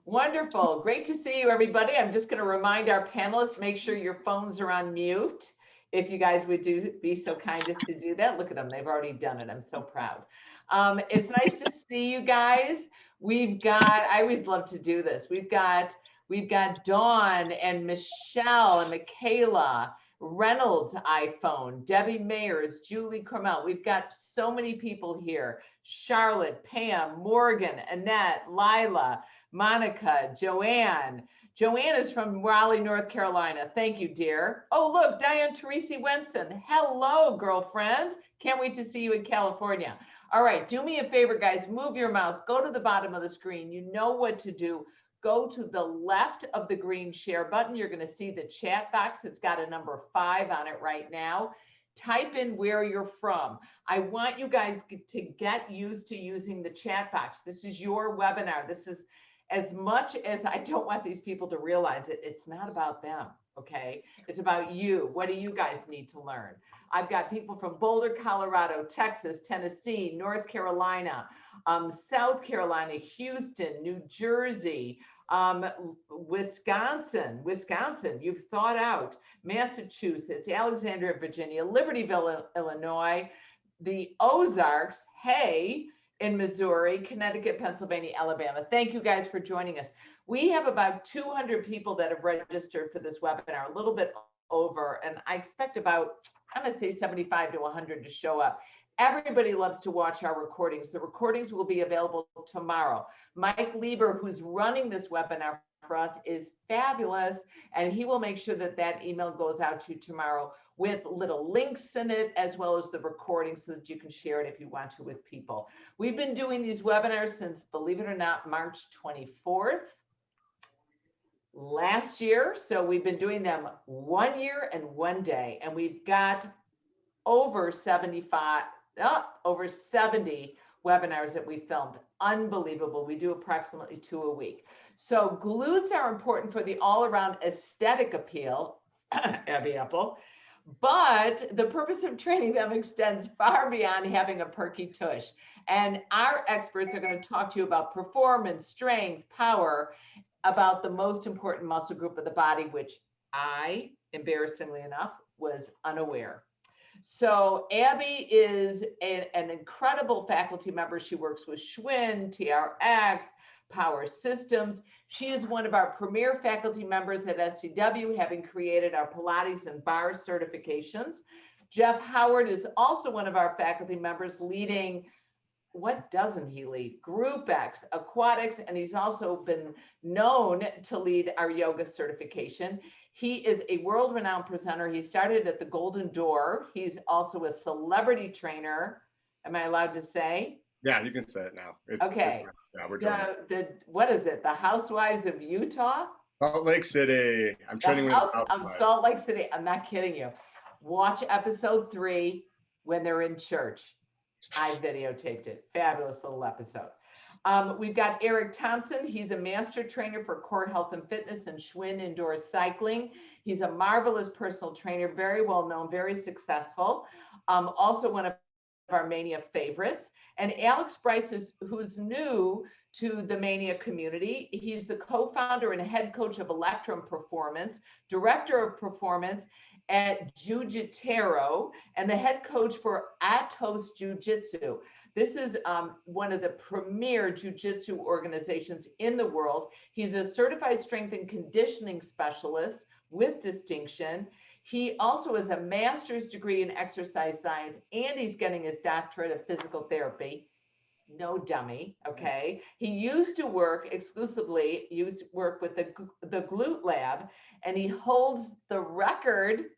Wonderful. Great to see you, everybody. I'm just going to remind our panelists, make sure your phones are on mute. If you guys would be so kind as to do that. Look at them. They've already done it. I'm so proud. It's nice to see you guys. I always love to do this. We've got Dawn and Michelle and Michaela, Reynolds iPhone, Debbie Mayers, Julie Carmel. We've got so many people here. Charlotte, Pam, Morgan, Annette, Lila, Monica, Joanne. Joanne is from Raleigh, North Carolina. Thank you, dear. Oh, look, Diane Teresi Wenson. Hello, girlfriend. Can't wait to see you in California. All right, do me a favor, guys. Move your mouse. Go to the bottom of the screen. You know what to do. Go to the left of the green share button. You're going to see the chat box. It's got a number 5 on it right now. Type in where you're from. I want you guys to get used to using the chat box. This is your webinar. This is, as much as I don't want these people to realize it, it's not about them, okay? It's about you. What do you guys need to learn? I've got people from Boulder, Colorado, Texas, Tennessee, North Carolina, South Carolina, Houston, New Jersey, Wisconsin, you've thought out, Massachusetts, Alexandria, Virginia, Libertyville, Illinois, the Ozarks, in Missouri, Connecticut, Pennsylvania, Alabama. Thank you guys for joining us. We have about 200 people that have registered for this webinar, a little bit over, and I expect about, I'm gonna say 75 to 100 to show up. Everybody loves to watch our recordings. The recordings will be available tomorrow. Mike Lieber, who's running this webinar for us, is fabulous, and he will make sure that that email goes out to you tomorrow with little links in it, as well as the recording, so that you can share it if you want to with people. We've been doing these webinars since, believe it or not, March 24th last year. So we've been doing them 1 year and 1 day, and we've got over 70 webinars that we filmed. Unbelievable. We do approximately 2 a week. So glutes are important for the all-around aesthetic appeal, Abbie Appel, but the purpose of training them extends far beyond having a perky tush. And our experts are going to talk to you about performance, strength, power, about the most important muscle group of the body, which I, embarrassingly enough, was unaware. So Abbie is an incredible faculty member. She works with Schwinn, TRX, Power Systems. She is one of our premier faculty members at SCW, having created our Pilates and bar certifications. Jeff Howard is also one of our faculty members, leading, what doesn't he lead? Group X, aquatics, and he's also been known to lead our yoga certification. He is a world-renowned presenter. He started at the Golden Door. He's also a celebrity trainer. Am I allowed to say? Yeah, you can say it now. Okay. Yeah, we're doing it. What is it? The Housewives of Utah? Salt Lake City. I'm training with the Housewives. Salt Lake City. I'm not kidding you. Watch episode 3 when they're in church. I videotaped it. Fabulous little episode. We've got Eric Thompson. He's a master trainer for core health and fitness and Schwinn indoor cycling. He's a marvelous personal trainer, very well known, very successful. Also one of our Mania favorites. And Alex Bryce, who's new to the Mania community. He's the co-founder and head coach of Electrum Performance, director of performance at Jiu-Jitsu, and the head coach for Atos Jiu-Jitsu. This is one of the premier jiu-jitsu organizations in the world. He's a certified strength and conditioning specialist with distinction. He also has a master's degree in exercise science, and he's getting his doctorate of physical therapy. No dummy, okay? He used to work exclusively, with the Glute Lab, and he holds the record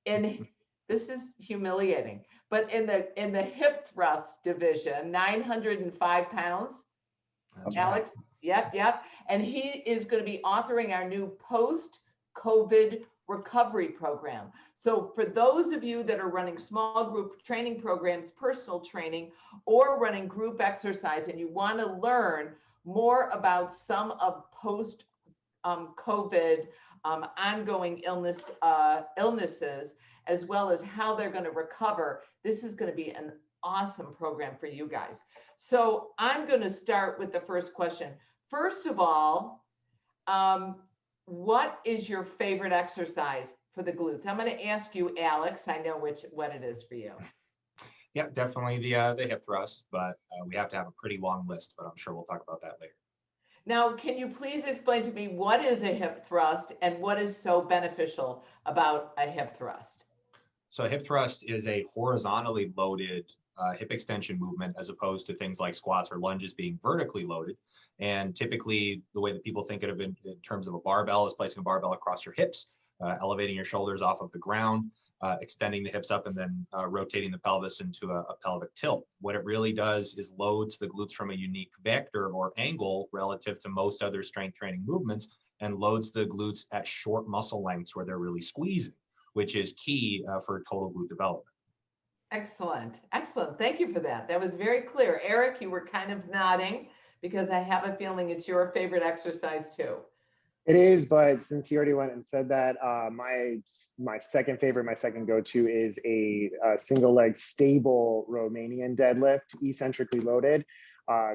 in, this is humiliating, but in the hip thrust division, 905 pounds. That's Alex, right. Yep. And he is going to be authoring our new post-COVID recovery program. So for those of you that are running small group training programs, personal training, or running group exercise, and you want to learn more about some of post-COVID ongoing illnesses, as well as how they're going to recover, this is going to be an awesome program for you guys. So I'm going to start with the first question. first of all, what is your favorite exercise for the glutes? I'm going to ask you, Alex. I know what it is for you. Yeah, definitely the hip thrust, but we have to have a pretty long list, but I'm sure we'll talk about that later. Now, can you please explain to me what is a hip thrust and what is so beneficial about a hip thrust? So a hip thrust is a horizontally loaded hip extension movement, as opposed to things like squats or lunges being vertically loaded. And typically the way that people think of it in terms of a barbell is placing a barbell across your hips, elevating your shoulders off of the ground, extending the hips up, and then rotating the pelvis into a pelvic tilt. What it really does is loads the glutes from a unique vector or angle relative to most other strength training movements, and loads the glutes at short muscle lengths where they're really squeezing, which is key for total glute development. Excellent. Excellent. Thank you for that. That was very clear. Eric, you were kind of nodding because I have a feeling it's your favorite exercise too. It is, but since you already went and said that, my second favorite, my second go-to is a single leg stable Romanian deadlift, eccentrically loaded,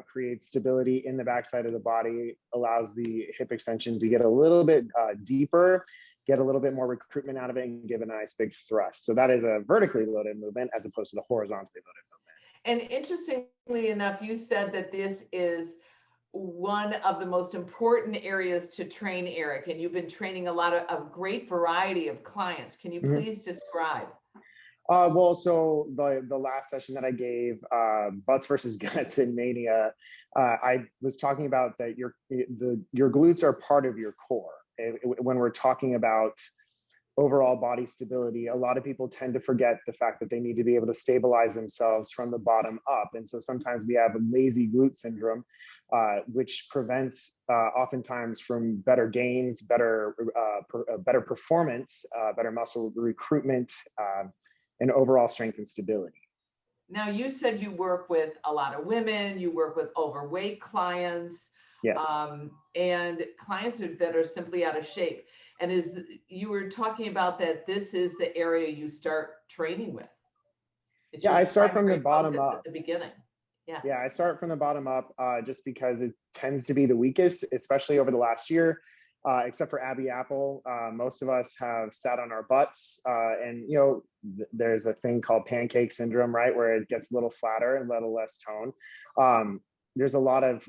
creates stability in the backside of the body, allows the hip extension to get a little bit deeper, get a little bit more recruitment out of it, and give a nice big thrust. So that is a vertically loaded movement as opposed to the horizontally loaded movement. And interestingly enough, you said that this is one of the most important areas to train, Eric, and you've been training a great variety of clients. Can you please describe? Well, so the last session that I gave, butts versus guts in mania, I was talking about that your glutes are part of your core. When we're talking about overall body stability, a lot of people tend to forget the fact that they need to be able to stabilize themselves from the bottom up. And so sometimes we have a lazy glute syndrome, which prevents oftentimes from better gains, better performance, better muscle recruitment, and overall strength and stability. Now, you said you work with a lot of women, you work with overweight clients, yes, and clients that are simply out of shape. And you were talking about that this is the area you start training with. Yeah, I start from the bottom up at the beginning. Yeah, I start from the bottom up just because it tends to be the weakest, especially over the last year. Except for Abbie Appel, most of us have sat on our butts, and there's a thing called pancake syndrome, right, where it gets a little flatter and a little less tone. There's a lot of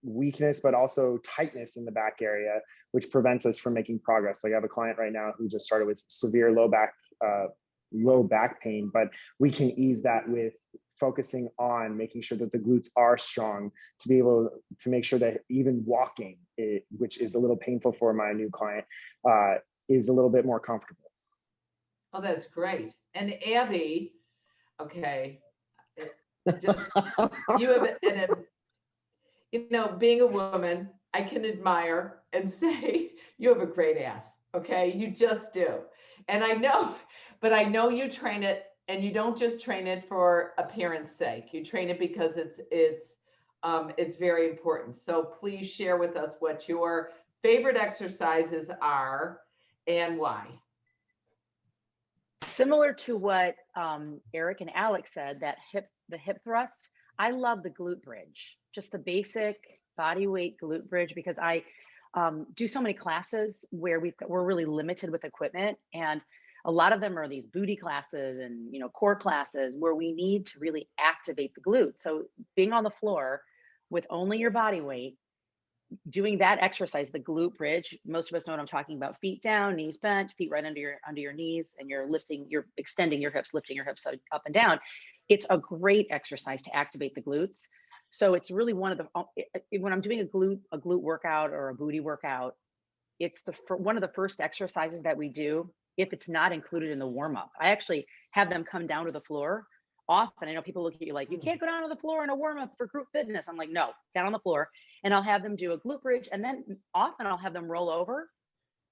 weakness, but also tightness in the back area, which prevents us from making progress. Like I have a client right now who just started with severe low back pain, but we can ease that with focusing on making sure that the glutes are strong to be able to make sure that even walking, which is a little painful for my new client, is a little bit more comfortable. Oh, that's great. And Abbie, okay, just you have being a woman, I can admire and say you have a great ass. Okay, you just do. And I know you train it, and you don't just train it for appearance sake. You train it because it's very important. So please share with us what your favorite exercises are and why. Similar to what Eric and Alex said, the hip thrust, I love the glute bridge, just the basic body weight glute bridge, because I do so many classes where we're really limited with equipment, and a lot of them are these booty classes and core classes where we need to really activate the glutes. So being on the floor with only your body weight, doing that exercise, the glute bridge, most of us know what I'm talking about. Feet down, knees bent, feet right under your knees, and you're extending your hips, lifting your hips up and down. It's a great exercise to activate the glutes. So it's really one of the, when I'm doing a glute workout or a booty workout, it's one of the first exercises that we do if it's not included in the warm up. I actually have them come down to the floor. Often, I know people look at you like, you can't go down to the floor in a warm up for group fitness. I'm like, no, down on the floor. And I'll have them do a glute bridge. And then often I'll have them roll over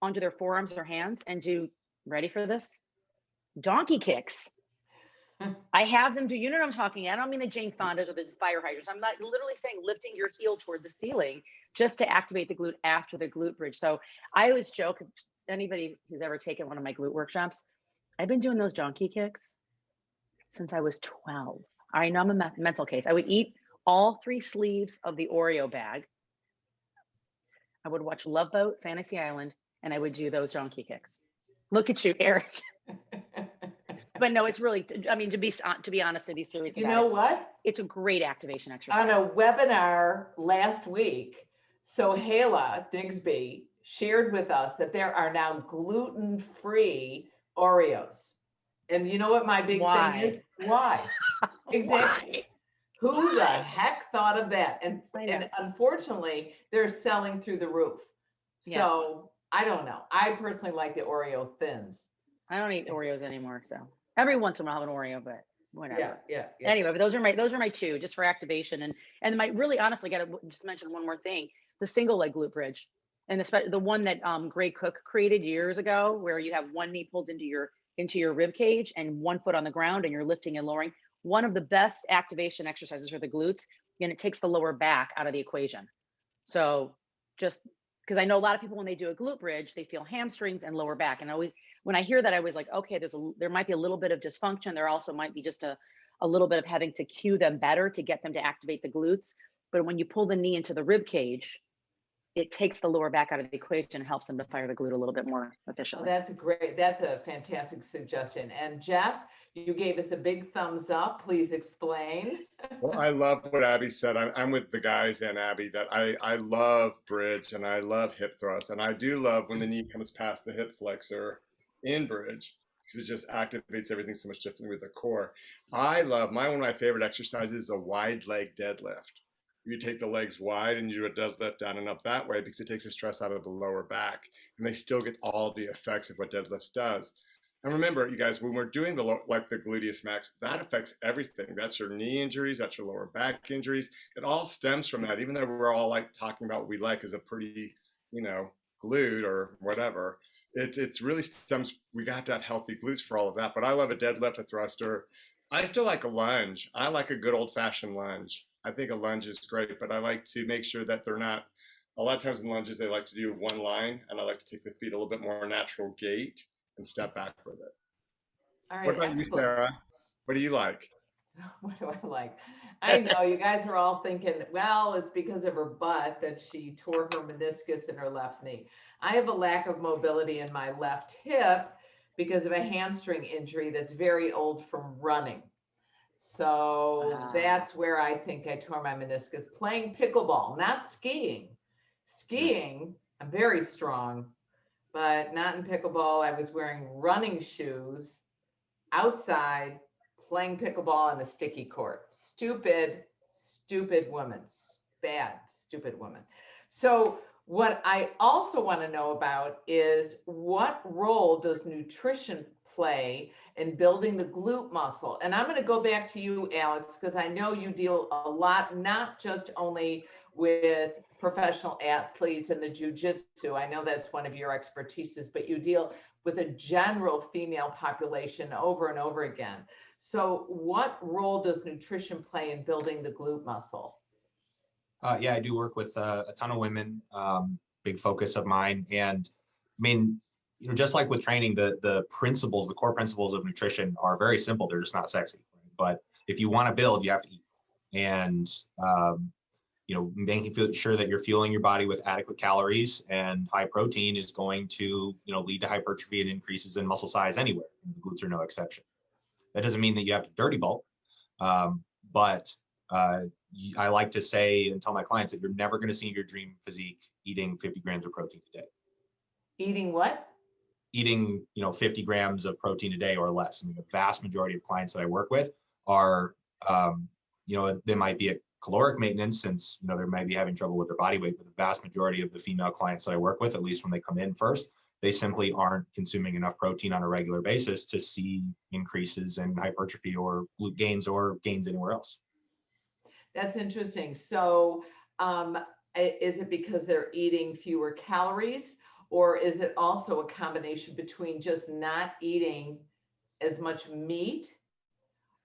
onto their forearms or hands and do, ready for this? Donkey kicks. I have them do, you know what I'm talking about? I don't mean the Jane Fondas or the fire hydrants. I'm not literally saying lifting your heel toward the ceiling just to activate the glute after the glute bridge. So I always joke, if anybody who's ever taken one of my glute workshops, I've been doing those donkey kicks since I was 12. I know I'm a mental case. I would eat all 3 sleeves of the Oreo bag. I would watch Love Boat, Fantasy Island, and I would do those donkey kicks. Look at you, Eric. But no, it's really, I mean, to be honest, to be serious You about know it, what? it's a great activation exercise. On a webinar last week, so Hala Digsby shared with us that there are now gluten-free Oreos. And you know what my big thing is? Why? Exactly. Why? Who the heck thought of that? And know. unfortunately, they're selling through the roof. Yeah. So I don't know. I personally like the Oreo thins. I don't eat Oreos anymore, so every once in a while I have an Oreo, but whatever. Yeah. Anyway, but those are my two, just for activation. And my really honestly got to just mention one more thing: the single leg glute bridge, and especially the one that Gray Cook created years ago, where you have one knee pulled into your rib cage and one foot on the ground, and you're lifting and lowering. One of the best activation exercises for the glutes, and it takes the lower back out of the equation. So just because I know a lot of people when they do a glute bridge, they feel hamstrings and lower back. And when I hear that, I was like, okay, there might be a little bit of dysfunction. There also might be just a little bit of having to cue them better to get them to activate the glutes. But when you pull the knee into the rib cage, it takes the lower back out of the equation and helps them to fire the glute a little bit more efficiently. Oh, that's a fantastic suggestion. And Jeff, you gave us a big thumbs up. Please explain. Well, I love what Abbie said. I'm with the guys and Abbie that I love bridge and I love hip thrust. And I do love when the knee comes past the hip flexor in bridge because it just activates everything so much differently with the core. I love one of my favorite exercises is a wide leg deadlift. You take the legs wide and you do a deadlift down and up that way because it takes the stress out of the lower back and they still get all the effects of what deadlifts does. And remember, you guys, when we're doing the gluteus max, that affects everything. That's your knee injuries, that's your lower back injuries. It all stems from that, even though we're all like talking about what we like as a pretty, glute or whatever. It's really stems, we got to have healthy glutes for all of that. But I love a deadlift, a thruster. I still like a lunge. I like a good old fashioned lunge. I think a lunge is great, but I like to make sure that they're not, a lot of times in lunges, they like to do one line, and I like to take the feet a little bit more natural gait and step back with it. All right, what about you, Sarah? What do you like? What do I like? I know you guys are all thinking, well, it's because of her butt that she tore her meniscus in her left knee. I have a lack of mobility in my left hip because of a hamstring injury that's very old from running. So that's where I think I tore my meniscus playing pickleball, not skiing. Skiing, I'm very strong, but not in pickleball. I was wearing running shoes outside playing pickleball on a sticky court. Stupid woman. Bad, stupid woman. So what I also want to know about is what role does nutrition play in building the glute muscle? And I'm going to go back to you, Alex, because I know you deal a lot, not just only with professional athletes and the jiu-jitsu. I know that's one of your expertises, but you deal with a general female population over and over again. So what role does nutrition play in building the glute muscle? Yeah, I do work with a ton of women, big focus of mine. And I mean, just like with training, the core principles of nutrition are very simple. They're just not sexy. But if you want to build, you have to eat. And making sure that you're fueling your body with adequate calories and high protein is going to, lead to hypertrophy and increases in muscle size anywhere. The glutes are no exception. That doesn't mean that you have to dirty bulk, but I like to say and tell my clients that you're never going to see your dream physique eating 50 grams of protein a day. Eating what? Eating, 50 grams of protein a day or less. I mean, the vast majority of clients that I work with are, they might be at caloric maintenance since, they might be having trouble with their body weight, but the vast majority of the female clients that I work with, at least when they come in first, they simply aren't consuming enough protein on a regular basis to see increases in hypertrophy or glute gains or gains anywhere else. That's interesting. So is it because they're eating fewer calories, or is it also a combination between just not eating as much meat?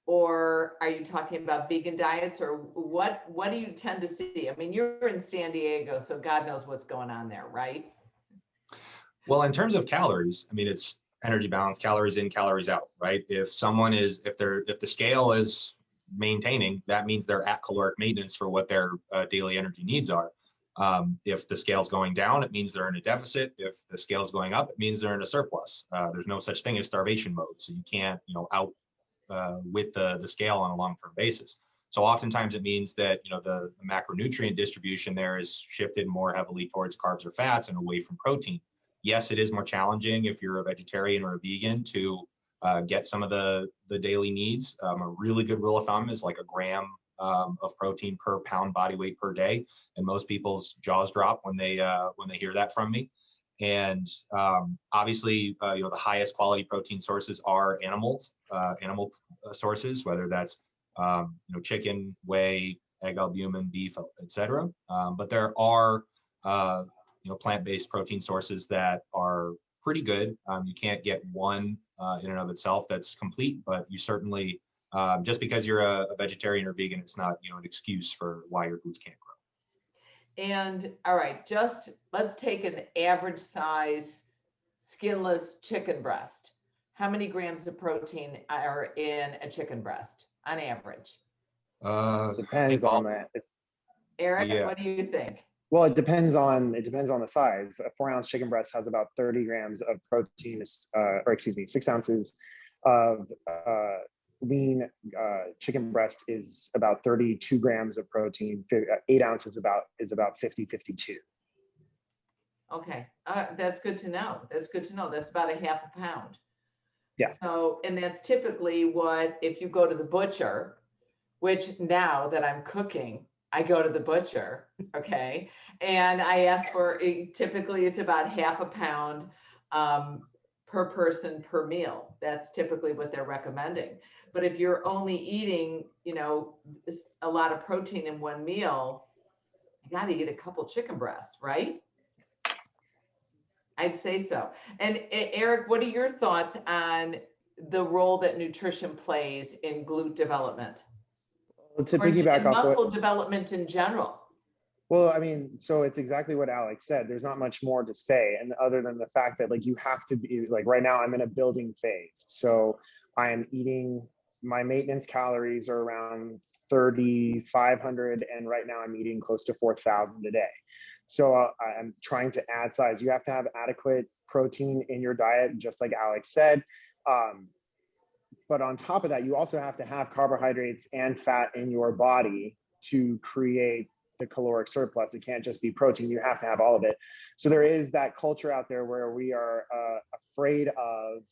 Or are you talking about vegan diets, or what do you tend to see? I mean, you're in San Diego, so God knows what's going on there, right? Well, in terms of calories, I mean, it's energy balance, calories in, calories out, right? If the scale is maintaining, that means they're at caloric maintenance for what their daily energy needs are. If the scale's going down, it means they're in a deficit. If the scale's going up, it means they're in a surplus. There's no such thing as starvation mode. So you can't, out with the scale on a long-term basis. So oftentimes it means that, the macronutrient distribution there is shifted more heavily towards carbs or fats and away from protein. Yes, it is more challenging if you're a vegetarian or a vegan to get some of the daily needs. A really good rule of thumb is like a gram of protein per pound body weight per day, and most people's jaws drop when they hear that from me. And obviously, the highest quality protein sources are animal sources, whether that's chicken, whey, egg, albumin, beef, etc. But there are plant-based protein sources that are pretty good. You can't get one in and of itself that's complete, but you certainly, just because you're a vegetarian or vegan, it's not an excuse for why your glutes can't grow. And all right, just let's take an average size skinless chicken breast. How many grams of protein are in a chicken breast on average? Depends on that. Eric, Yeah. what do you think? Well, it depends on the size. A 4-ounce chicken breast has about 30 grams of protein, 6 ounces of lean chicken breast is about 32 grams of protein. 8 ounces is about 52. Okay, that's good to know. That's good to know. That's about a half a pound. Yeah. So, and that's typically what, if you go to the butcher, which now that I'm cooking, I go to the butcher, okay? And I ask for, typically it's about half a pound per person per meal. That's typically what they're recommending. But if you're only eating, a lot of protein in one meal, you got to eat a couple chicken breasts, right? I'd say so. And Eric, what are your thoughts on the role that nutrition plays in glute development? Well, to Or in piggyback off muscle development in general? Well, I mean, so it's exactly what Alex said. There's not much more to say, and other than the fact that you have to be right now I'm in a building phase. So I am eating, my maintenance calories are around 3,500, and right now I'm eating close to 4,000 a day. So I'm trying to add size. You have to have adequate protein in your diet, just like Alex said. But on top of that, you also have to have carbohydrates and fat in your body to create the caloric surplus. It can't just be protein. You have to have all of it. So there is that culture out there where we are afraid of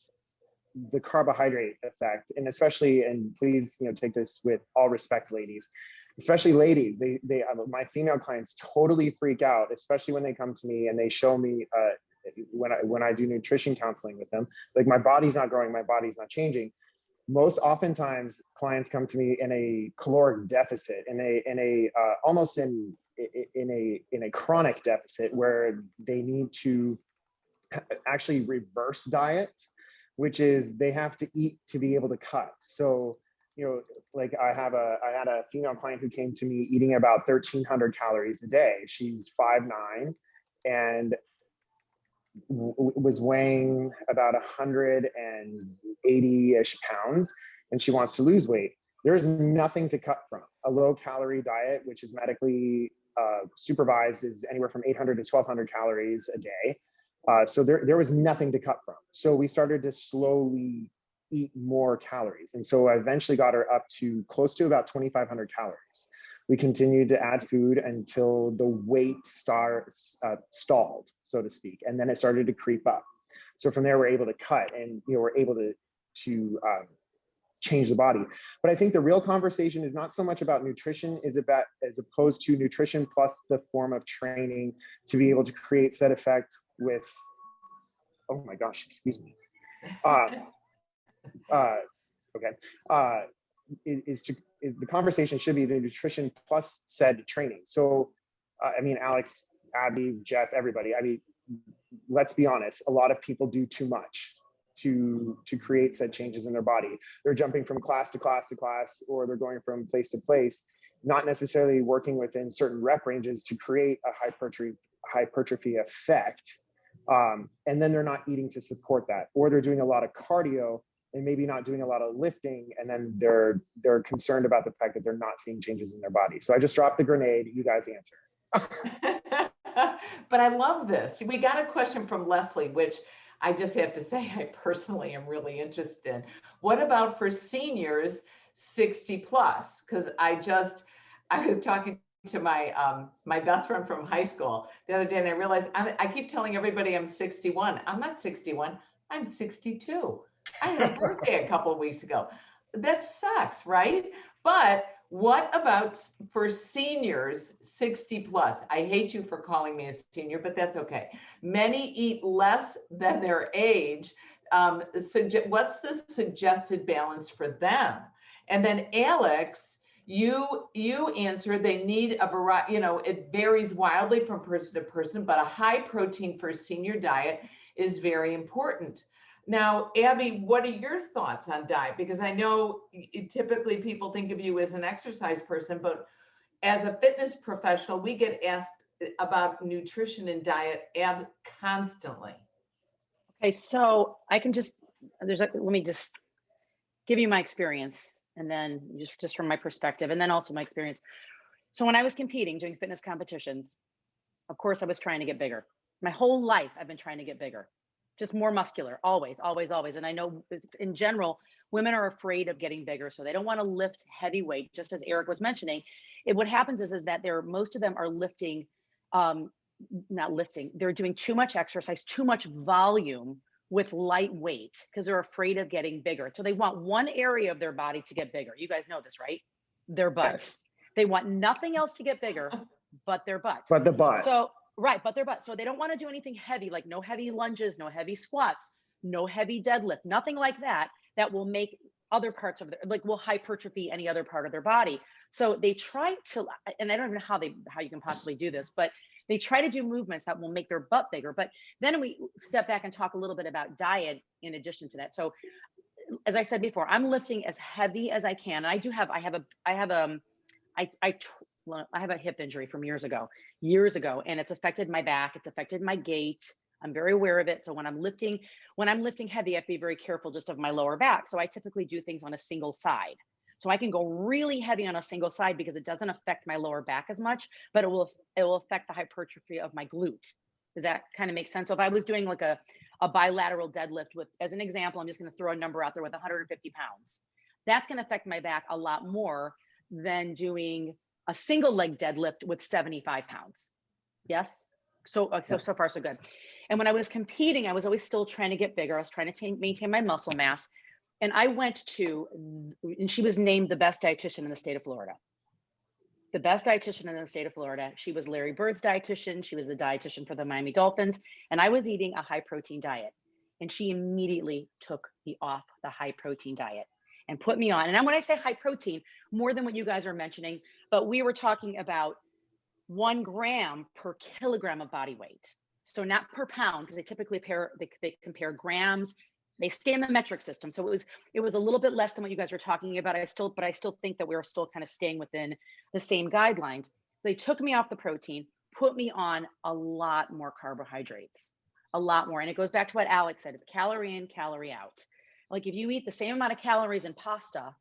the carbohydrate effect, and especially, and please, take this with all respect, ladies, especially ladies, my female clients totally freak out, especially when they come to me and they show me when I do nutrition counseling with them, my body's not growing, my body's not changing. Most oftentimes clients come to me in a caloric deficit, almost in a chronic deficit, where they need to actually reverse diet, which is they have to eat to be able to cut. So, I had a female client who came to me eating about 1,300 calories a day. She's 5'9", and was weighing about 180-ish pounds, and she wants to lose weight. There's nothing to cut from. A low calorie diet, which is medically supervised, is anywhere from 800 to 1,200 calories a day. So there was nothing to cut from. So we started to slowly eat more calories. And so I eventually got her up to close to about 2,500 calories. We continued to add food until the weight stalled, so to speak. And then it started to creep up. So from there, we're able to cut, and we're able to change the body. But I think the real conversation is not so much about nutrition, as opposed to nutrition plus the form of training to be able to create set effect with, oh my gosh, excuse me. The conversation should be the nutrition plus said training. So, Alex, Abbie, Jeff, everybody, let's be honest, a lot of people do too much to create said changes in their body. They're jumping from class to class to class, or they're going from place to place, not necessarily working within certain rep ranges to create a hypertrophy effect. And then they're not eating to support that, or they're doing a lot of cardio and maybe not doing a lot of lifting, and then they're concerned about the fact that they're not seeing changes in their body. So I just dropped the grenade. You guys answer. But I love this. We got a question from Leslie, which I just have to say, I personally am really interested in. What about for seniors 60 plus? Because I was talking to my best friend from high school the other day, and I realized I keep telling everybody I'm 61. I'm not 61. I'm 62. I had a birthday a couple of weeks ago. That sucks, right? But what about for seniors 60 plus? I hate you for calling me a senior, but that's okay. Many eat less than their age. What's the suggested balance for them? And then Alex, you answered they need a variety, it varies wildly from person to person, but a high protein for senior diet is very important. Now, Abbie, what are your thoughts on diet? Because I know typically people think of you as an exercise person, but as a fitness professional, we get asked about nutrition and diet constantly. Okay, so I can let me just give you my experience, and then just from my perspective, and then also my experience. So when I was competing, doing fitness competitions, of course I was trying to get bigger. My whole life I've been trying to get bigger, just more muscular, always, always, always. And I know in general, women are afraid of getting bigger, so they don't want to lift heavy weight. Just as Eric was mentioning, what happens is that most of them are lifting, not lifting, they're doing too much exercise, too much volume with light weight because they're afraid of getting bigger. So they want one area of their body to get bigger. You guys know this, right? Their butts. They want nothing else to get bigger but their butt. But the butt. So, right, but their butt. So they don't want to do anything heavy, like no heavy lunges, no heavy squats, no heavy deadlift, nothing like that, that will make other parts of will hypertrophy any other part of their body. So they try to, and I don't even know how you can possibly do this, but they try to do movements that will make their butt bigger. But then we step back and talk a little bit about diet in addition to that. So as I said before, I'm lifting as heavy as I can. And I have a hip injury from years ago, and it's affected my back. It's affected my gait. I'm very aware of it. So when I'm lifting heavy, I have to be very careful just of my lower back. So I typically do things on a single side. So I can go really heavy on a single side because it doesn't affect my lower back as much, but it will affect the hypertrophy of my glute. Does that kind of make sense? So if I was doing like a bilateral deadlift with, as an example, I'm just going to throw a number out there with 150 pounds. That's going to affect my back a lot more than doing a single leg deadlift with 75 pounds. Yes. So far so good. And when I was competing, I was always still trying to get bigger. I was trying to maintain my muscle mass. And I went to, and she was named the best dietitian in the state of Florida. The best dietitian in the state of Florida. She was Larry Bird's dietitian. She was the dietitian for the Miami Dolphins. And I was eating a high protein diet. And she immediately took me off the high protein diet and put me on. And when I say high protein, more than what you guys are mentioning, but we were talking about 1 gram per kilogram of body weight. So not per pound, because they typically compare grams. They stay in the metric system. So it was a little bit less than what you guys were talking about. But I still think that we were still kind of staying within the same guidelines. So they took me off the protein, put me on a lot more carbohydrates, a lot more. And it goes back to what Alex said, it's calorie in, calorie out. Like if you eat the same amount of calories in pasta,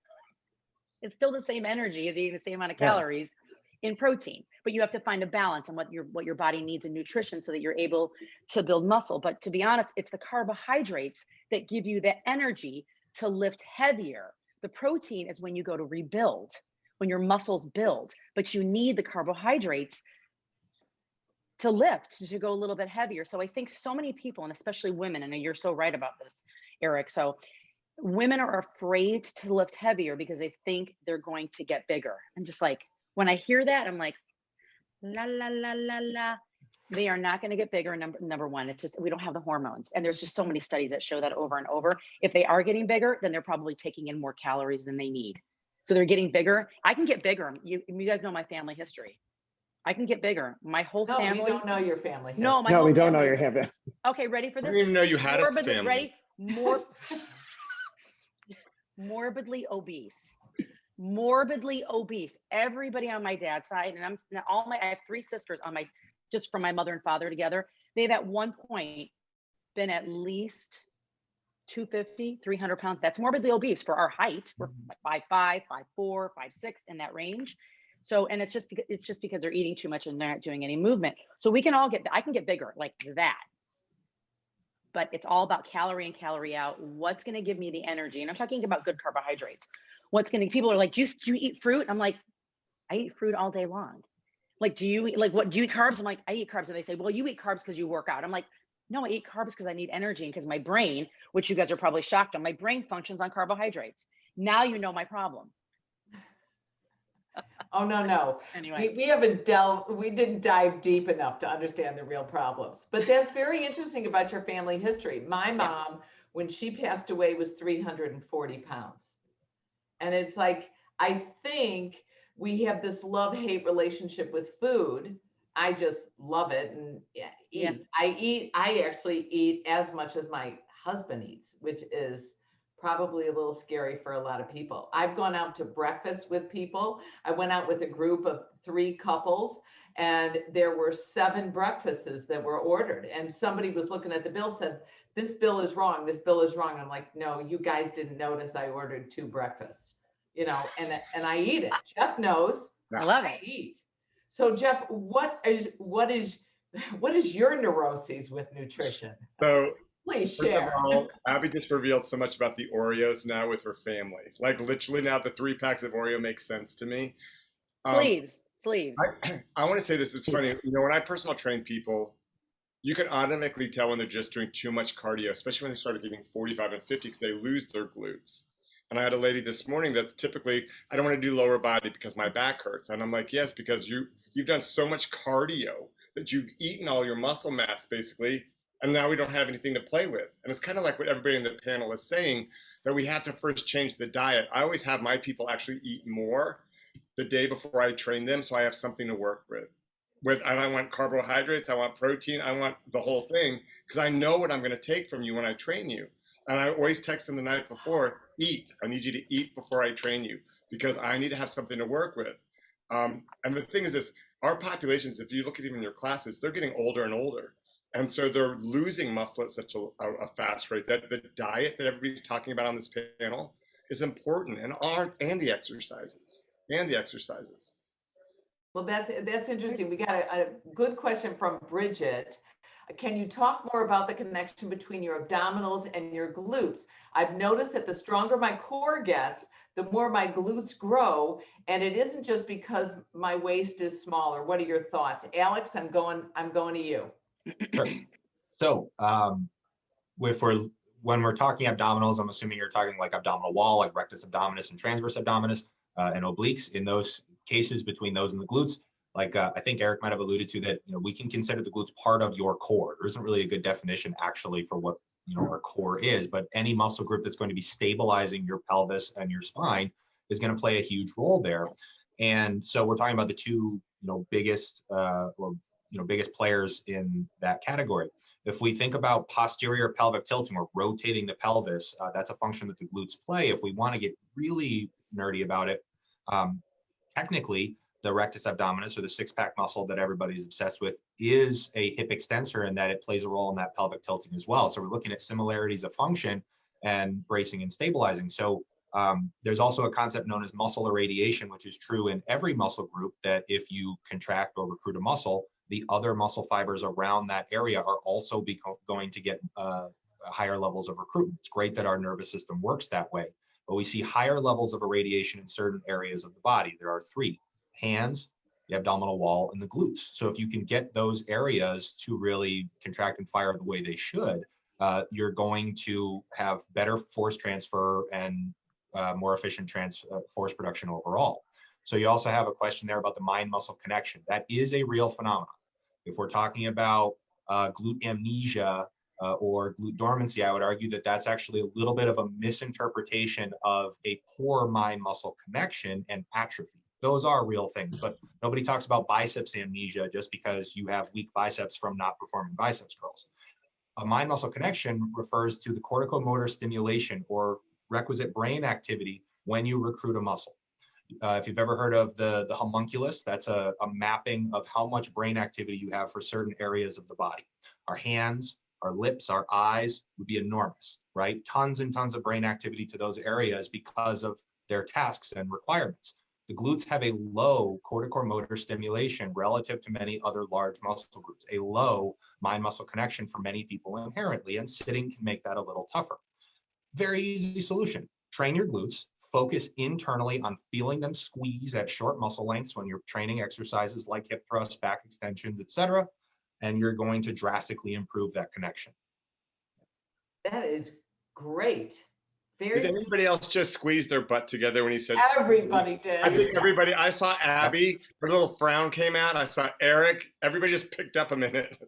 it's still the same energy as eating the same amount of calories in protein, but you have to find a balance on what your body needs in nutrition so that you're able to build muscle. But to be honest, it's the carbohydrates that give you the energy to lift heavier. The protein is when you go to rebuild, when your muscles build, but you need the carbohydrates to lift, to go a little bit heavier. So I think so many people, and especially women, and you're so right about this, Eric. So women are afraid to lift heavier because they think they're going to get bigger. And just like, when I hear that, I'm like, la, la, la, la, la. They are not going to get bigger. Number one, it's just, we don't have the hormones. And there's just so many studies that show that over and over. If they are getting bigger, then they're probably taking in more calories than they need. So they're getting bigger. I can get bigger. You guys know my family history. I can get bigger. My whole family. No, we don't know your family history. No, we don't know your family. Okay, ready for this? I didn't even know you had a family. Ready? Morbidly obese. Morbidly obese. Everybody on my dad's side, and I have 3 sisters just from my mother and father together. They've at one point been at least 250, 300 pounds. That's morbidly obese for our height. We're 5'5", 5'4", 5'6", in that range. So, and it's just because they're eating too much and they're not doing any movement. So I can get bigger like that. But it's all about calorie in, calorie out. What's going to give me the energy? And I'm talking about good carbohydrates. People are like, do you eat fruit? I'm like, I eat fruit all day long. Like, do you eat carbs? I'm like, I eat carbs. And they say, well, you eat carbs because you work out. I'm like, no, I eat carbs because I need energy and because my brain, which you guys are probably shocked on, my brain functions on carbohydrates. Now you know my problem. Oh, no. Anyway, we didn't dive deep enough to understand the real problems. But that's very interesting about your family history. My mom, when she passed away, was 340 pounds. And it's like, I think we have this love-hate relationship with food. I just love it and eat. Yeah. I actually eat as much as my husband eats, which is probably a little scary for a lot of people. I've gone out to breakfast with people. I went out with a group of 3 couples and there were 7 breakfasts that were ordered. And somebody was looking at the bill, said, this bill is wrong. This bill is wrong. I'm like, no, you guys didn't notice I ordered 2 breakfasts, and I eat it. Jeff knows. I love it. I eat. So Jeff, what is your neuroses with nutrition? So please first share. of all, Abbie just revealed so much about the Oreos now with her family. Like literally now the 3 packs of Oreo make sense to me. Sleeves. I want to say this. It's funny. When I personal train people, you can automatically tell when they're just doing too much cardio, especially when they started getting 45 and 50 because they lose their glutes. And I had a lady this morning that's typically, I don't want to do lower body because my back hurts. And I'm like, yes, because you've done so much cardio that you've eaten all your muscle mass basically. And now we don't have anything to play with. And it's kind of like what everybody in the panel is saying, that we have to first change the diet. I always have my people actually eat more the day before I train them, so I have something to work with. And I want carbohydrates, I want protein, I want the whole thing, because I know what I'm going to take from you when I train you. And I always text them the night before, eat. I need you to eat before I train you, because I need to have something to work with. And the thing is this, our populations, if you look at even your classes, they're getting older and older. And so they're losing muscle at such a fast rate that the diet that everybody's talking about on this panel is important, and the exercises. Well, that's interesting. We got a good question from Bridget. Can you talk more about the connection between your abdominals and your glutes? I've noticed that the stronger my core gets, the more my glutes grow, and it isn't just because my waist is smaller. What are your thoughts? Alex, I'm going to you. Sure. So when we're talking abdominals, I'm assuming you're talking like abdominal wall, like rectus abdominis and transverse abdominis and obliques. In those cases, between those and the glutes, like I think Eric might have alluded to that, we can consider the glutes part of your core. There isn't really a good definition actually for what our core is, but any muscle group that's going to be stabilizing your pelvis and your spine is going to play a huge role there. And so we're talking about the 2 biggest biggest players in that category. If we think about posterior pelvic tilting or rotating the pelvis, that's a function that the glutes play. If we want to get really nerdy about it, technically the rectus abdominis, or the 6-pack muscle that everybody's obsessed with, is a hip extensor in that it plays a role in that pelvic tilting as well. So we're looking at similarities of function and bracing and stabilizing. So there's also a concept known as muscle irradiation, which is true in every muscle group, that if you contract or recruit a muscle, the other muscle fibers around that area are also going to get higher levels of recruitment. It's great that our nervous system works that way, but we see higher levels of irradiation in certain areas of the body. There are 3: hands, the abdominal wall, and the glutes. So if you can get those areas to really contract and fire the way they should, you're going to have better force transfer and more efficient force production overall. So you also have a question there about the mind-muscle connection. That is a real phenomenon. If we're talking about glute amnesia or glute dormancy, I would argue that that's actually a little bit of a misinterpretation of a poor mind-muscle connection and atrophy. Those are real things, but nobody talks about biceps amnesia just because you have weak biceps from not performing biceps curls. A mind-muscle connection refers to the corticomotor stimulation or requisite brain activity when you recruit a muscle. If you've ever heard of the homunculus, that's a mapping of how much brain activity you have for certain areas of the body. Our hands, our lips, our eyes would be enormous, right? Tons and tons of brain activity to those areas because of their tasks and requirements. The glutes have a low corticomotor stimulation relative to many other large muscle groups, a low mind-muscle connection for many people inherently, and sitting can make that a little tougher. Very easy solution. Train your glutes, focus internally on feeling them squeeze at short muscle lengths when you're training exercises like hip thrusts, back extensions, etc., and you're going to drastically improve that connection. That is great. Did anybody else just squeeze their butt together when he said Everybody did. I think everybody, I saw Abbie, her little frown came out. I saw Eric, everybody just picked up a minute.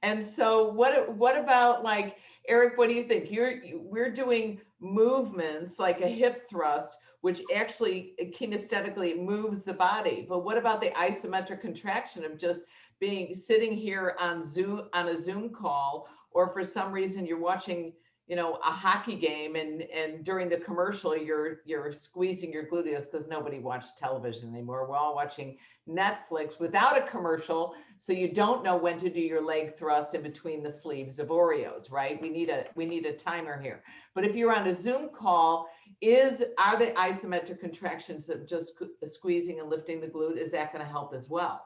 And so what about, like, Eric, what do you think? We're doing movements like a hip thrust, which actually kinesthetically moves the body. But what about the isometric contraction of just sitting here on a Zoom call, or for some reason you're watching, you know, a hockey game, and during the commercial you're squeezing your gluteus, because nobody watches television anymore. We're all watching Netflix without a commercial, so you don't know when to do your leg thrust in between the sleeves of Oreos, right? We need a timer here. But if you're on a Zoom call, are the isometric contractions of just squeezing and lifting the glute, is that going to help as well?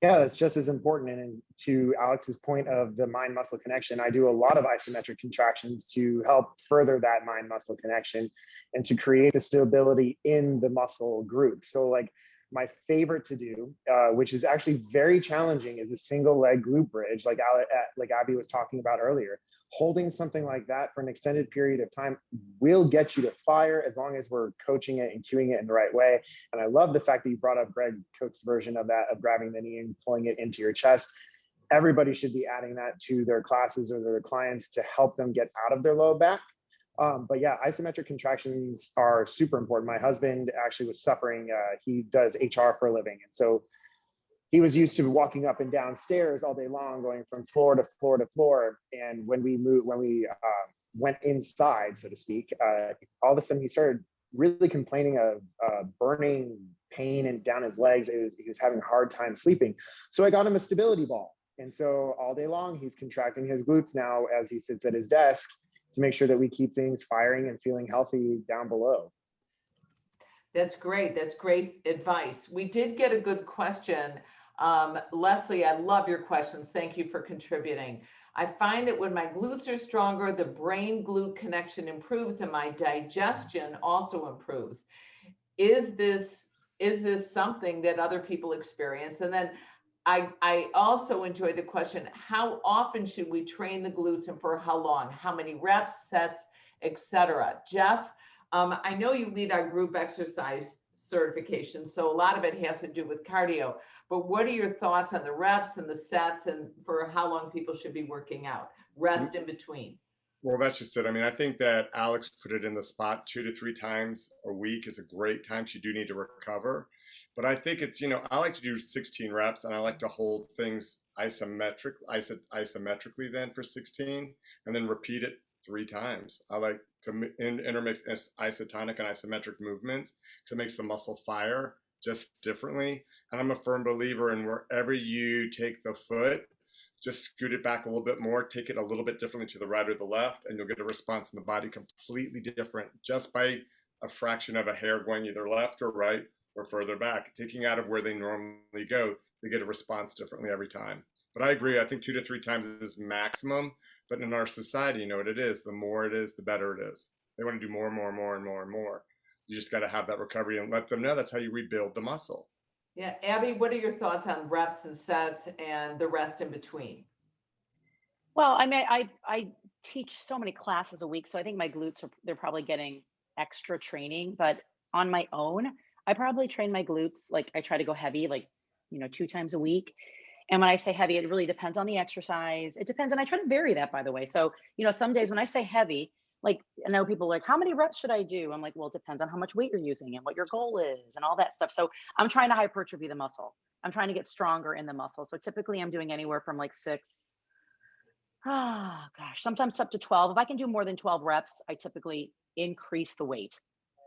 Yeah, that's just as important. And to Alex's point of the mind-muscle connection, I do a lot of isometric contractions to help further that mind-muscle connection and to create the stability in the muscle group. So like my favorite to do, which is actually very challenging, is a single leg glute bridge, like Abbie was talking about earlier. Holding something like that for an extended period of time will get you to fire, as long as we're coaching it and cueing it in the right way. And I love the fact that you brought up Greg Cook's version of that, of grabbing the knee and pulling it into your chest. Everybody should be adding that to their classes or their clients to help them get out of their low back. But yeah, isometric contractions are super important. My husband actually was suffering, he does HR for a living. And so he was used to walking up and down stairs all day long, going from floor to floor to floor. And when we went inside, so to speak, all of a sudden he started really complaining of burning pain and down his legs. He was having a hard time sleeping. So I got him a stability ball. And so all day long, he's contracting his glutes now as he sits at his desk to make sure that we keep things firing and feeling healthy down below. That's great. That's great advice. We did get a good question. Leslie, I love your questions. Thank you for contributing. I find that when my glutes are stronger, the brain glute connection improves and my digestion also improves. Is this something that other people experience? And then I also enjoyed the question, how often should we train the glutes and for how long? How many reps, sets, etc.? Jeff, I know you lead our group exercise certification, so a lot of it has to do with cardio, but what are your thoughts on the reps and the sets and for how long people should be working out? Rest in between. Well, that's just it. I mean, I think that Alex put it in the spot 2 to 3 times a week is a great time. You do need to recover. But I think it's, you know, I like to do 16 reps and I like to hold things isometrically then for 16 and then repeat it 3 times. I like to intermix isotonic and isometric movements because it makes the muscle fire just differently. And I'm a firm believer in wherever you take the foot, just scoot it back a little bit more, take it a little bit differently to the right or the left, and you'll get a response in the body completely different just by a fraction of a hair going either left or right or further back. Taking out of where they normally go, they get a response differently every time. But I agree, I think 2 to 3 times is maximum. But in our society, you know what it is. The more it is, the better it is. They want to do more and more and more and more and more. You just got to have that recovery and let them know that's how you rebuild the muscle. Yeah, Abbie, what are your thoughts on reps and sets and the rest in between? Well, I mean, I teach so many classes a week, so I think my glutes they're probably getting extra training. But on my own, I probably train my glutes, like I try to go heavy, like, you know, 2 times a week. And when I say heavy, it really depends on the exercise. It depends, and I try to vary that, by the way. So, you know, some days when I say heavy, like, I know people are like, how many reps should I do? I'm like, well, it depends on how much weight you're using and what your goal is and all that stuff. So I'm trying to hypertrophy the muscle. I'm trying to get stronger in the muscle. So typically I'm doing anywhere from like 6, sometimes up to 12. If I can do more than 12 reps, I typically increase the weight.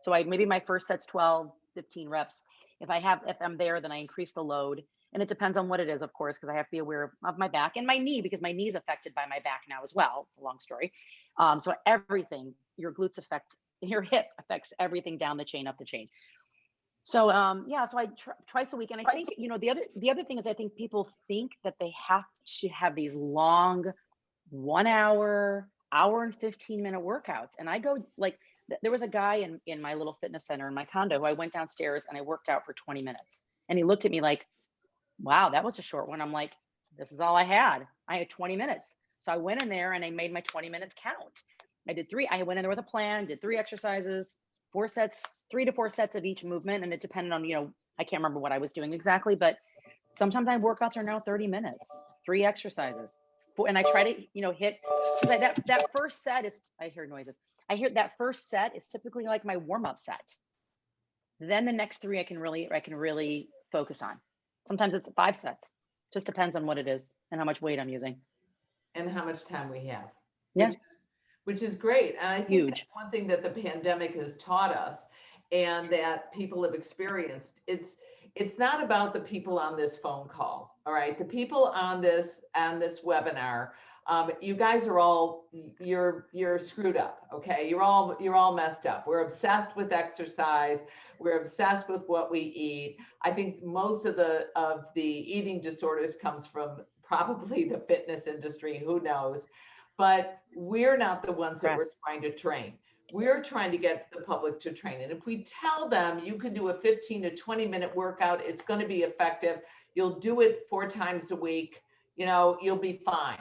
So maybe my first set's 12, 15 reps. If I'm there, then I increase the load. And it depends on what it is, of course, because I have to be aware of my back and my knee, because my knee is affected by my back now as well. It's a long story. So everything, your glutes affect your hip affects everything down the chain, up the chain. So so I twice a week, and I think the other thing is I think people think that they have to have these long 1 hour, hour and 15-minute workouts, and I go like there was a guy in my little fitness center in my condo who I went downstairs and I worked out for 20 minutes, and he looked at me like, "Wow, that was a short one." I'm like, "This is all I had. I had 20 minutes." So I went in there and I made my 20 minutes count. I went in there with a plan, did 3 exercises, 4 sets, 3 to 4 sets of each movement. And it depended on, I can't remember what I was doing exactly, but sometimes my workouts are now 30 minutes, 3 exercises. And I try to, hit, because that first set is, I hear noises. I hear that first set is typically like my warm-up set. Then the next 3 I can really focus on. Sometimes it's 5 sets. Just depends on what it is and how much weight I'm using. And how much time we have. Yeah. Which is great. And I think Huge. that's one thing that the pandemic has taught us and that people have experienced. It's not about the people on this phone call. All right. The people on this webinar, you guys are all, you're screwed up. Okay. You're all messed up. We're obsessed with exercise. We're obsessed with what we eat. I think most of the eating disorders comes from probably the fitness industry. Who knows? But we're not the ones that we're trying to train. We're trying to get the public to train. And if we tell them you can do a 15 to 20-minute workout, it's going to be effective. You'll do it 4 times a week. You'll be fine.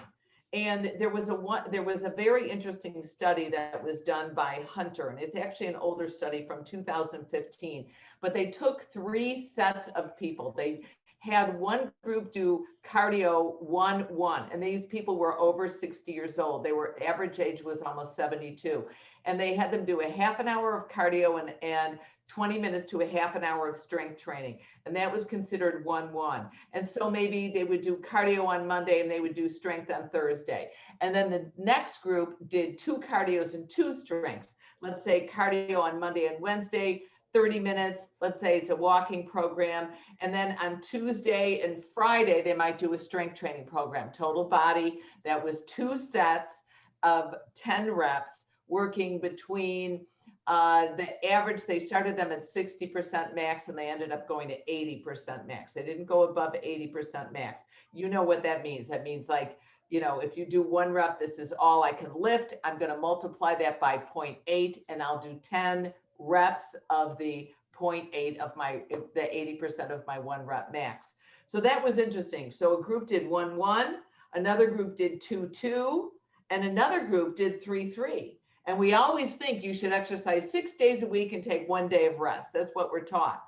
And there was a very interesting study that was done by Hunter, and it's actually an older study from 2015. But they took 3 sets of people. They had one group do cardio 1-1, and these people were over 60 years old. Their average age was almost 72, and they had them do a half an hour of cardio and 20 minutes to a half an hour of strength training, and that was considered 1-1. And so maybe they would do cardio on Monday and they would do strength on Thursday, and then the next group did 2 cardios and 2 strengths. Let's say cardio on Monday and Wednesday, 30 minutes, let's say it's a walking program. And then on Tuesday and Friday, they might do a strength training program, total body. That was 2 sets of 10 reps, working between the average. They started them at 60% max and they ended up going to 80% max. They didn't go above 80% max. You know what that means. That means like, if you do 1 rep, this is all I can lift. I'm going to multiply that by 0.8 and I'll do 10 reps of the 0.8 of the 80% of my 1 rep max. So that was interesting. So a group did 1-1, another group did 2-2, and another group did 3-3. And we always think you should exercise 6 days a week and take 1 day of rest. That's what we're taught.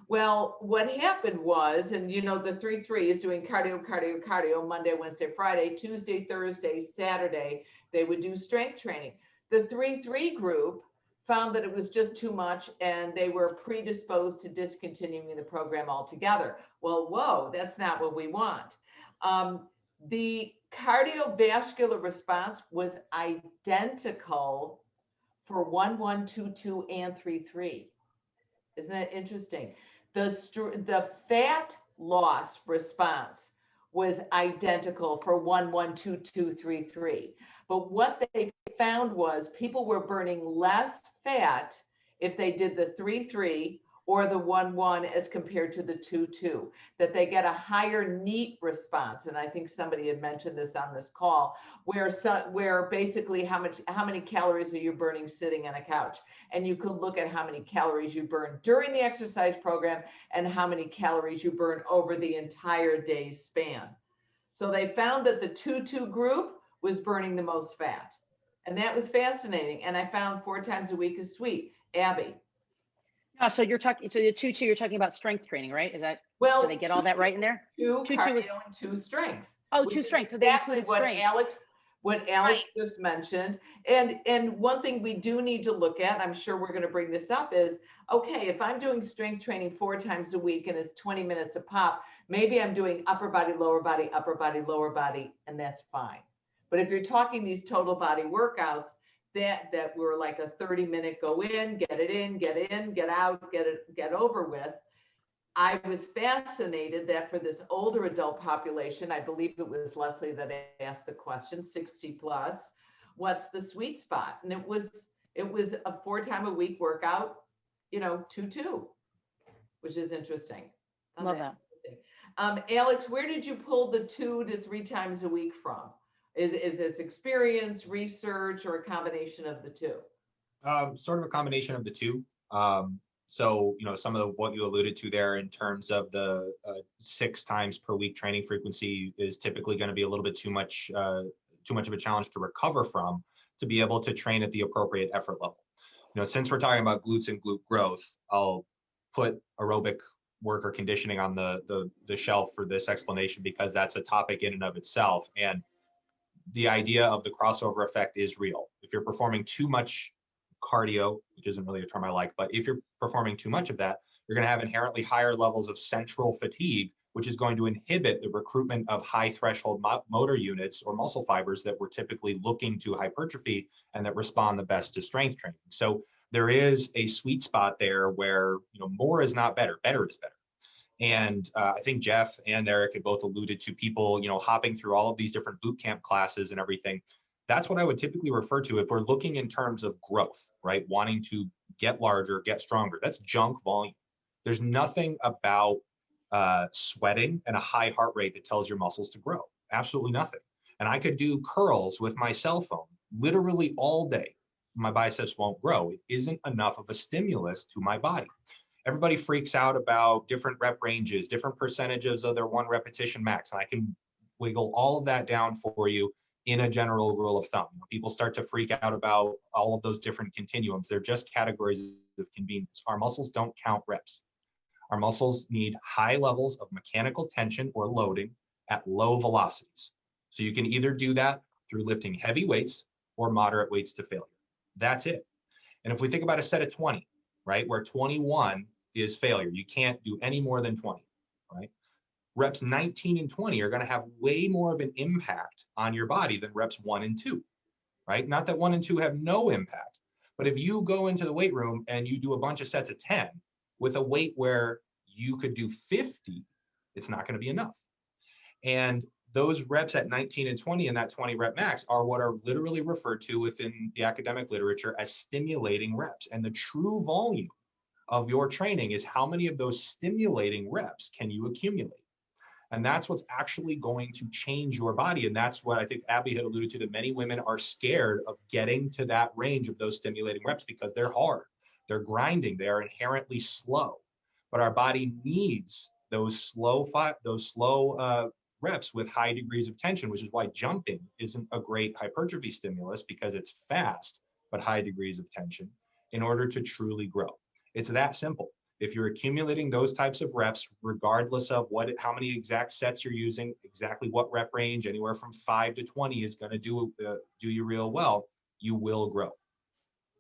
Well, what happened was, and the 3-3 is doing cardio, Monday, Wednesday, Friday, Tuesday, Thursday, Saturday, they would do strength training. The 3-3 group found that it was just too much and they were predisposed to discontinuing the program altogether. Well, whoa, that's not what we want. The cardiovascular response was identical for 1-1, 2-2, and 3-3. Isn't that interesting? The fat loss response was identical for 1-1, 2-2, 3-3. But what they found was people were burning less fat if they did the 3-3 or the 1-1 as compared to the 2-2, that they get a higher NEAT response. And I think somebody had mentioned this on this call, where basically how many calories are you burning sitting on a couch? And you could look at how many calories you burn during the exercise program and how many calories you burn over the entire day's span. So they found that the 2-2 group was burning the most fat. And that was fascinating. And I found 4 times a week is sweet. Abbie. Oh, so the 2-2, you're talking about strength training, right? Is that, well, did I get all that right in there? 2 cardio and 2 strength. Oh, 2 strength. So they included strength. What Alex just mentioned. And one thing we do need to look at, I'm sure we're going to bring this up, is, okay, if I'm doing strength training 4 times a week and it's 20 minutes a pop, maybe I'm doing upper body, lower body, lower body, and that's fine. But if you're talking these total body workouts, that were like a 30-minute go in, get out, get over with. I was fascinated that for this older adult population, I believe it was Leslie that asked the question, 60 plus, what's the sweet spot? And it was It was a 4-time-a-week workout, 2-2, which is interesting. Love that. Alex, where did you pull the 2 to 3 times a week from? Is this experience, research, or a combination of the two? Sort of a combination of the two. So, some of what you alluded to there in terms of the 6 times per week training frequency is typically going to be a little bit too much of a challenge to recover from, to be able to train at the appropriate effort level. Since we're talking about glutes and glute growth, I'll put aerobic work or conditioning on the shelf for this explanation, because that's a topic in and of itself. And the idea of the crossover effect is real. If you're performing too much cardio, which isn't really a term I like, but if you're performing too much of that, you're going to have inherently higher levels of central fatigue, which is going to inhibit the recruitment of high threshold motor units or muscle fibers that we're typically looking to hypertrophy and that respond the best to strength training. So there is a sweet spot there where, more is not better, better is better. And I think Jeff and Eric had both alluded to people, hopping through all of these different boot camp classes and everything. That's what I would typically refer to if we're looking in terms of growth, right? Wanting to get larger, get stronger. That's junk volume. There's nothing about sweating and a high heart rate that tells your muscles to grow. Absolutely nothing. And I could do curls with my cell phone literally all day. My biceps won't grow. It isn't enough of a stimulus to my body. Everybody freaks out about different rep ranges, different percentages of their 1 repetition max. And I can wiggle all of that down for you in a general rule of thumb. People start to freak out about all of those different continuums. They're just categories of convenience. Our muscles don't count reps. Our muscles need high levels of mechanical tension or loading at low velocities. So you can either do that through lifting heavy weights or moderate weights to failure. That's it. And if we think about a set of 20, right, where 21 is failure, you can't do any more than 20, right? Reps 19 and 20 are going to have way more of an impact on your body than reps 1 and 2, right? Not that 1 and 2 have no impact, but if you go into the weight room and you do a bunch of sets of 10 with a weight where you could do 50, it's not going to be enough. And those reps at 19 and 20 and that 20 rep max are what are literally referred to within the academic literature as stimulating reps. And the true volume of your training is how many of those stimulating reps can you accumulate. And that's what's actually going to change your body. And that's what I think Abbie had alluded to, that many women are scared of getting to that range of those stimulating reps because they're hard, they're grinding, they are inherently slow. But our body needs those slow reps with high degrees of tension, which is why jumping isn't a great hypertrophy stimulus, because it's fast but high degrees of tension, in order to truly grow. It's that simple. If you're accumulating those types of reps, regardless of how many exact sets you're using, exactly what rep range, anywhere from 5 to 20 is going to do you real well, you will grow.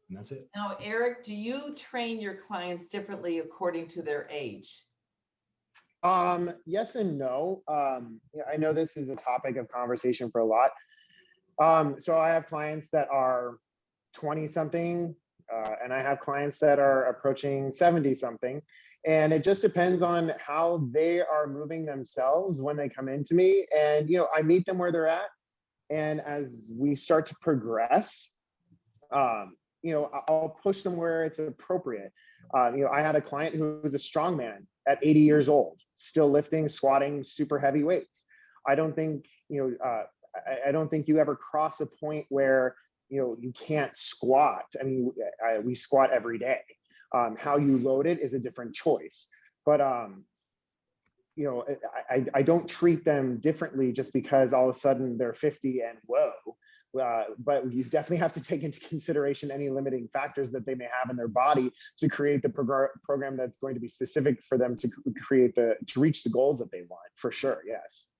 And that's it. Now, Eric, do you train your clients differently according to their age? Yes and no. I know this is a topic of conversation for a lot. So I have clients that are 20 something, and I have clients that are approaching 70 something. And it just depends on how they are moving themselves when they come into me. And, I meet them where they're at. And as we start to progress, I'll push them where it's appropriate. I had a client who was a strongman at 80 years old, still lifting, squatting super heavy weights. I don't think you ever cross a point where, you can't squat. I mean, we squat every day. How you load it is a different choice. But, I don't treat them differently just because all of a sudden they're 50 and whoa. But you definitely have to take into consideration any limiting factors that they may have in their body to create the program that's going to be specific for them to reach the goals that they want, for sure. Yes.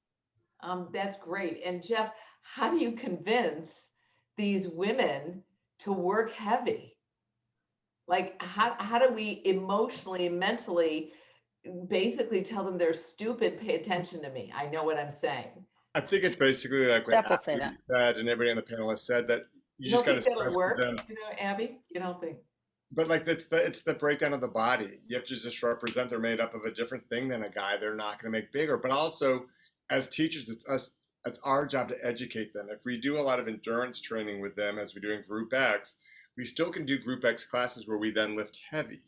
That's great. And Jeff, how do you convince these women to work heavy? Like, how do we emotionally, mentally, basically tell them they're stupid, pay attention to me? I know what I'm saying. I think it's basically like what Abbie said, and everybody on the panel has said, that you just got to stress to them. Abbie, you don't think? But like it's the breakdown of the body. You have to just represent they're made up of a different thing than a guy. They're not going to make bigger. But also, as teachers, it's our job to educate them. If we do a lot of endurance training with them, as we do in Group X, we still can do group X classes where we then lift heavy.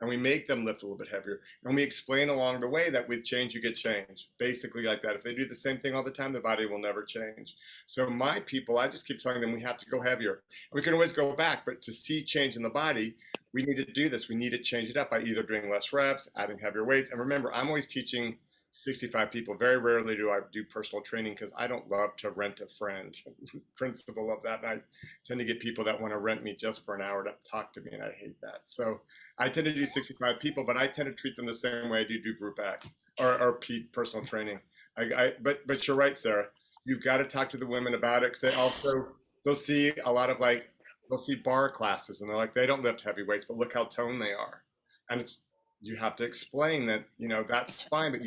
And we make them lift a little bit heavier. And we explain along the way that with change, you get change. Basically like that. If they do the same thing all the time, the body will never change. So my people, I just keep telling them we have to go heavier. We can always go back, but to see change in the body, we need to do this. We need to change it up by either doing less reps, adding heavier weights. And remember, I'm always teaching 65 people. Very rarely do I do personal training because I don't love to rent a friend. Principle of that. And I tend to get people that want to rent me just for an hour to talk to me, and I hate that. So I tend to do 65 people, but I tend to treat them the same way I do group X or personal training. But you're right, Sarah. You've got to talk to the women about it. Because they'll see a lot of they'll see bar classes and they're like, they don't lift heavy weights, but look how toned they are. And you have to explain that, that's fine, but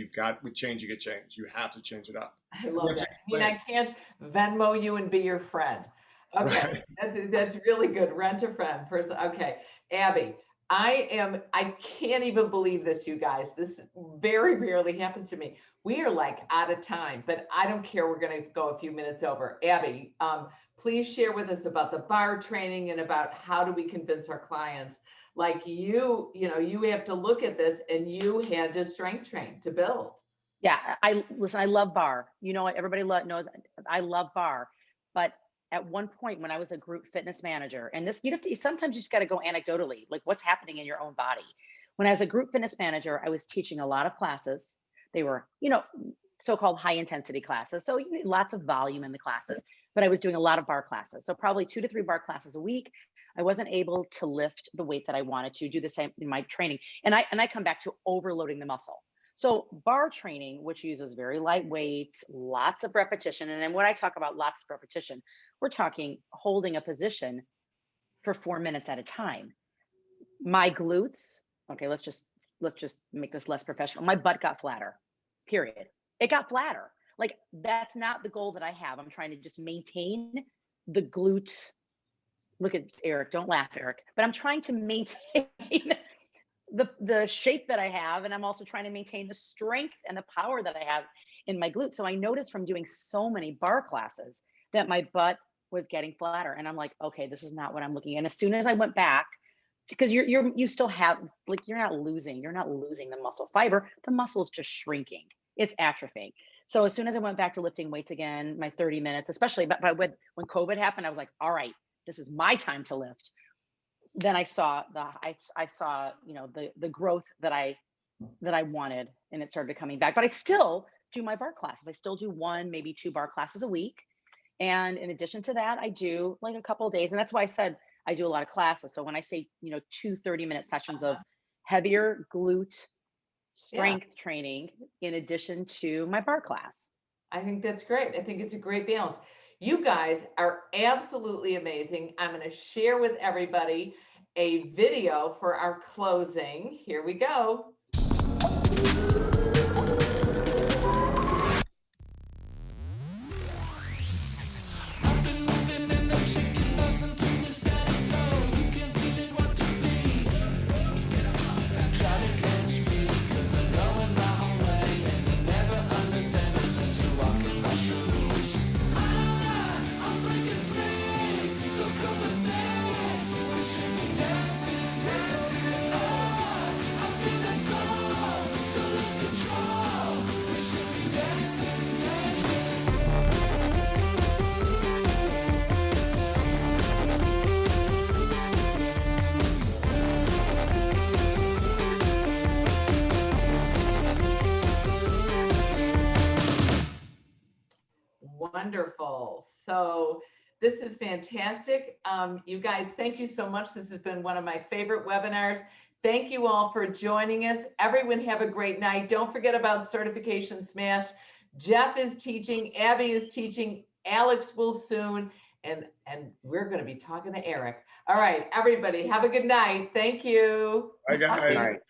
with change, you get change. You have to change it up. I love that. I mean, I can't Venmo you and be your friend. Okay, right. That's really good. Rent a friend person. Okay, Abbie, I can't even believe this, you guys. This very rarely happens to me. We are out of time, but I don't care. We're going to go a few minutes over. Abbie, please share with us about the bar training and about how do we convince our clients. You have to look at this, and you had to strength train to build. Yeah, I love bar. Everybody knows I love bar. But at one point when I was a group fitness manager, and this, sometimes you just got to go anecdotally, what's happening in your own body. When I was a group fitness manager, I was teaching a lot of classes. They were, so-called high intensity classes. So lots of volume in the classes, but I was doing a lot of bar classes. So probably 2 to 3 bar classes a week. I wasn't able to lift the weight that I wanted to do the same in my training. And I come back to overloading the muscle. So bar training, which uses very light weights, lots of repetition. And then when I talk about lots of repetition, we're talking holding a position for 4 minutes at a time. My glutes, okay, let's just make this less professional. My butt got flatter, period. It got flatter. That's not the goal that I have. I'm trying to just maintain the glute. Look at Eric, don't laugh, Eric. But I'm trying to maintain the shape that I have, and I'm also trying to maintain the strength and the power that I have in my glutes. So I noticed from doing so many bar classes that my butt was getting flatter, and I'm like, okay, this is not what I'm looking at. And as soon as I went back, because you still have you're not losing the muscle fiber, the muscle's just shrinking, it's atrophying. So as soon as I went back to lifting weights again, my 30 minutes, especially, but when COVID happened, I was like, all right, this is my time to lift. Then I saw the growth that I wanted, and it started coming back. But I still do my bar classes. I still do 1, maybe 2 bar classes a week. And in addition to that, I do a couple of days. And that's why I said I do a lot of classes. So when I say, 2 30-minute sessions of heavier glute strength training in addition to my bar class. I think that's great. I think it's a great balance. You guys are absolutely amazing. I'm going to share with everybody a video for our closing. Here we go. Wonderful. So this is fantastic. You guys, thank you so much. This has been one of my favorite webinars. Thank you all for joining us. Everyone have a great night. Don't forget about Certification Smash. Jeff is teaching, Abbie is teaching, Alex will soon, and we're going to be talking to Eric. All right, everybody, have a good night. Thank you. Bye, guys. All right.